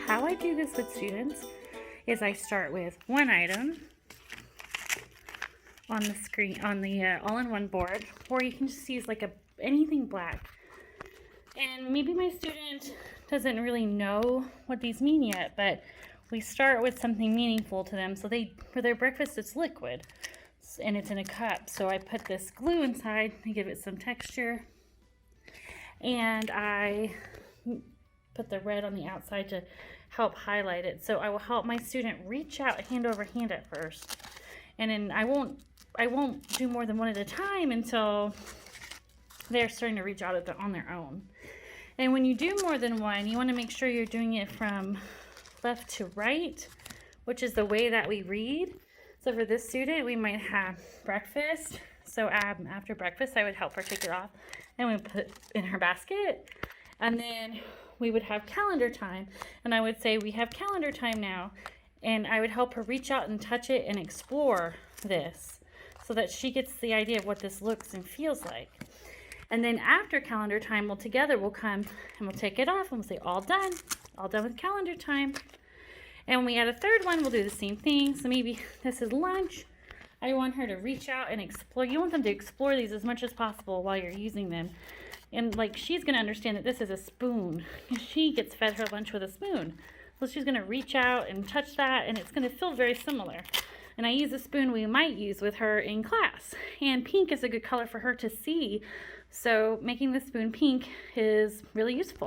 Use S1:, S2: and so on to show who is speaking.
S1: how I do this with students is I start with one item on the screen, on the all-in-one board, or you can just use like anything black. And maybe my student doesn't really know what these mean yet, but we start with something meaningful to them. So for their breakfast, it's liquid and it's in a cup. So I put this glue inside to give it some texture, and I put the red on the outside to help highlight it. So I will help my student reach out hand over hand at first, and then I won't do more than one at a time until they're starting to reach out on their own. And when you do more than one, you want to make sure you're doing it from left to right, which is the way that we read. So for this student, we might have breakfast. So after breakfast, I would help her take it off and we put it in her basket. And then we would have calendar time. And I would say, we have calendar time now. And I would help her reach out and touch it and explore this so that she gets the idea of what this looks and feels like. And then after calendar time, we'll come and we'll take it off and we'll say, all done with calendar time. And when we add a third one, we'll do the same thing. So maybe this is lunch. I want her to reach out and explore. You want them to explore these as much as possible while you're using them. And like, she's gonna understand that this is a spoon. She gets fed her lunch with a spoon. So she's gonna reach out and touch that, and it's gonna feel very similar. And I use a spoon we might use with her in class. And pink is a good color for her to see. So making the spoon pink is really useful.